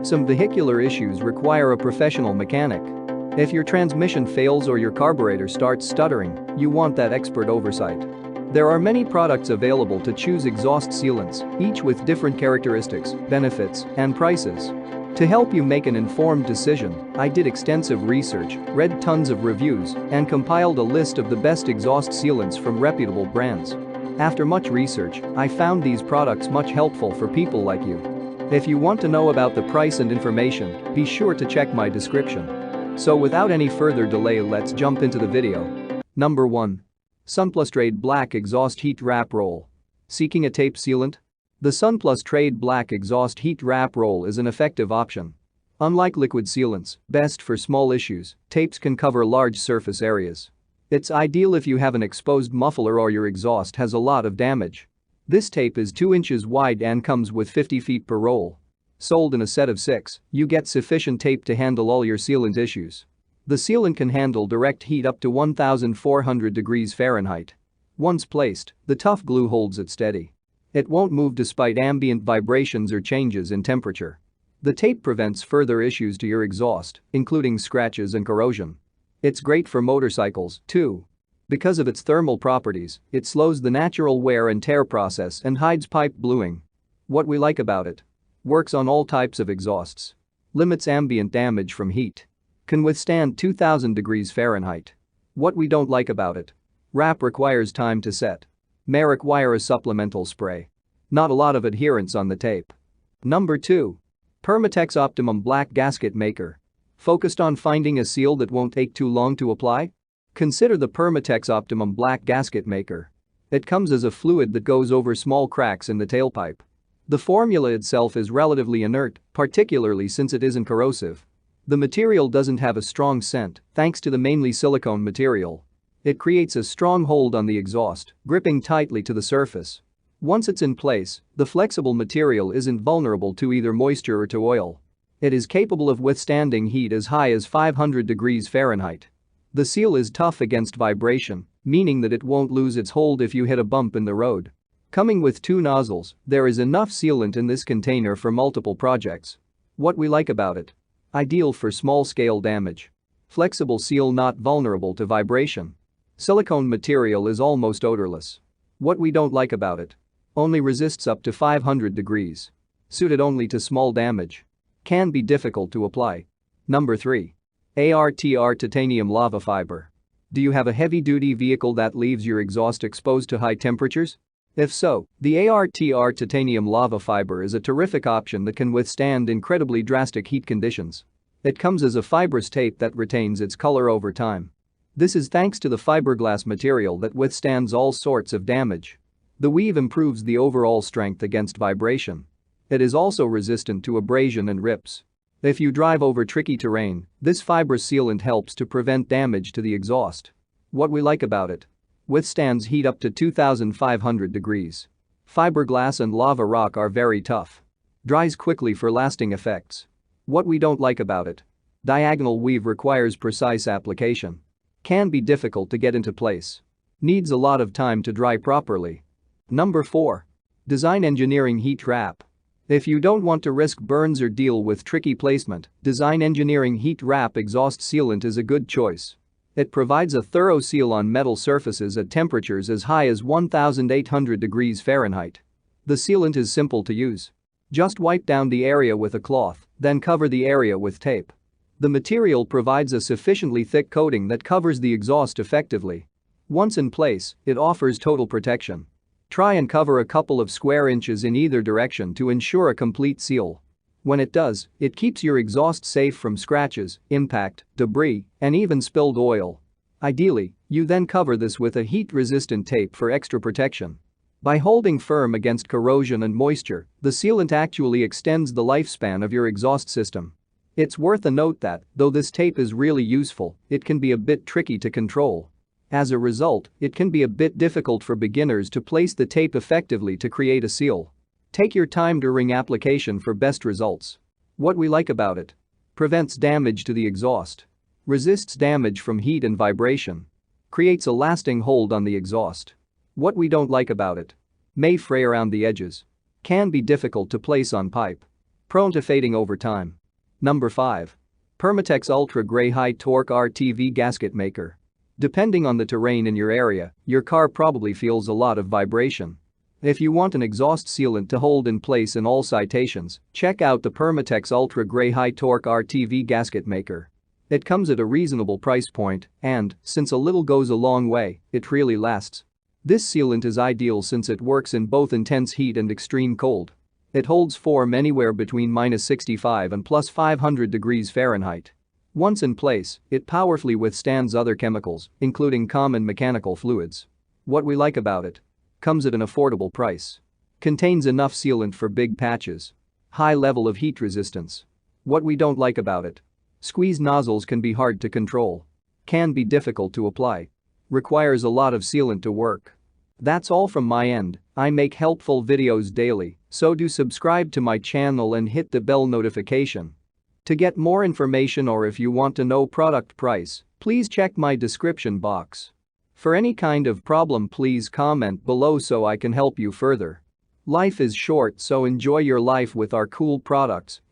Some vehicular issues require a professional mechanic. If your transmission fails or your carburetor starts stuttering, you want that expert oversight. There are many products available to choose exhaust sealants, each with different characteristics, benefits, and prices. To help you make an informed decision, I did extensive research, read tons of reviews, and compiled a list of the best exhaust sealants from reputable brands. After much research, I found these products much helpful for people like you. If you want to know about the price and information, be sure to check my description. So without any further delay, let's jump into the video. Number 1. Sunplus Trade Black Exhaust Heat Wrap Roll. Seeking a tape sealant? The Sunplus Trade Black Exhaust Heat Wrap Roll is an effective option. Unlike liquid sealants, best for small issues, tapes can cover large surface areas. It's ideal if you have an exposed muffler or your exhaust has a lot of damage. This tape is 2 inches wide and comes with 50 feet per roll. Sold in a set of 6, you get sufficient tape to handle all your sealant issues. The sealant can handle direct heat up to 1,400 degrees Fahrenheit. Once placed, the tough glue holds it steady. It won't move despite ambient vibrations or changes in temperature. The tape prevents further issues to your exhaust, including scratches and corrosion. It's great for motorcycles, too. Because of its thermal properties, it slows the natural wear and tear process and hides pipe bluing. What we like about it: works on all types of exhausts. Limits ambient damage from heat. Can withstand 2,000 degrees Fahrenheit. What we don't like about it: wrap requires time to set. May require a supplemental spray. Not a lot of adherence on the tape. Number 2. Permatex Optimum Black Gasket Maker. Focused on finding a seal that won't take too long to apply? Consider the Permatex Optimum Black Gasket Maker. It comes as a fluid that goes over small cracks in the tailpipe. The formula itself is relatively inert, particularly since it isn't corrosive. The material doesn't have a strong scent, thanks to the mainly silicone material. It creates a strong hold on the exhaust, gripping tightly to the surface. Once it's in place, the flexible material isn't vulnerable to either moisture or to oil. It is capable of withstanding heat as high as 500 degrees Fahrenheit. The seal is tough against vibration, meaning that it won't lose its hold if you hit a bump in the road. Coming with 2 nozzles, there is enough sealant in this container for multiple projects. What we like about it: ideal for small-scale damage. Flexible seal not vulnerable to vibration. Silicone material is almost odorless. What we don't like about it: only resists up to 500 degrees. Suited only to small damage. Can be difficult to apply. Number 3. ARTR Titanium Lava Fiber. Do you have a heavy-duty vehicle that leaves your exhaust exposed to high temperatures? If so, the ARTR Titanium Lava Fiber is a terrific option that can withstand incredibly drastic heat conditions. It comes as a fibrous tape that retains its color over time. This is thanks to the fiberglass material that withstands all sorts of damage. The weave improves the overall strength against vibration. It is also resistant to abrasion and rips. If you drive over tricky terrain, this fibrous sealant helps to prevent damage to the exhaust. What we like about it: withstands heat up to 2,500 degrees. Fiberglass and lava rock are very tough. Dries quickly for lasting effects. What we don't like about it: diagonal weave requires precise application. Can be difficult to get into place. Needs a lot of time to dry properly. Number 4. Design Engineering Heat Wrap. If you don't want to risk burns or deal with tricky placement, Design Engineering Heat Wrap Exhaust Sealant is a good choice. It provides a thorough seal on metal surfaces at temperatures as high as 1,800 degrees Fahrenheit. The sealant is simple to use. Just wipe down the area with a cloth, then cover the area with tape. The material provides a sufficiently thick coating that covers the exhaust effectively. Once in place, it offers total protection. Try and cover a couple of square inches in either direction to ensure a complete seal. When it does, it keeps your exhaust safe from scratches, impact, debris, and even spilled oil. Ideally, you then cover this with a heat-resistant tape for extra protection. By holding firm against corrosion and moisture, the sealant actually extends the lifespan of your exhaust system. It's worth a note that, though this tape is really useful, it can be a bit tricky to control. As a result, it can be a bit difficult for beginners to place the tape effectively to create a seal. Take your time during application for best results. What we like about it: prevents damage to the exhaust. Resists damage from heat and vibration. Creates a lasting hold on the exhaust. What we don't like about it: may fray around the edges. Can be difficult to place on pipe. Prone to fading over time. Number 5. Permatex Ultra Gray High Torque RTV Gasket Maker. Depending on the terrain in your area, your car probably feels a lot of vibration. If you want an exhaust sealant to hold in place in all situations, check out the Permatex Ultra Gray High Torque RTV Gasket Maker. It comes at a reasonable price point and, since a little goes a long way, it really lasts. This sealant is ideal since it works in both intense heat and extreme cold. It holds form anywhere between -65 and +500 degrees Fahrenheit. Once in place, it powerfully withstands other chemicals, including common mechanical fluids. What we like about it: comes at an affordable price. Contains enough sealant for big patches. High level of heat resistance. What we don't like about it: squeeze nozzles can be hard to control. Can be difficult to apply. Requires a lot of sealant to work. That's all from my end. I make helpful videos daily, so do subscribe to my channel and hit the bell notification. To get more information or if you want to know product price, please check my description box. For any kind of problem, please comment below so I can help you further. Life is short, so enjoy your life with our cool products.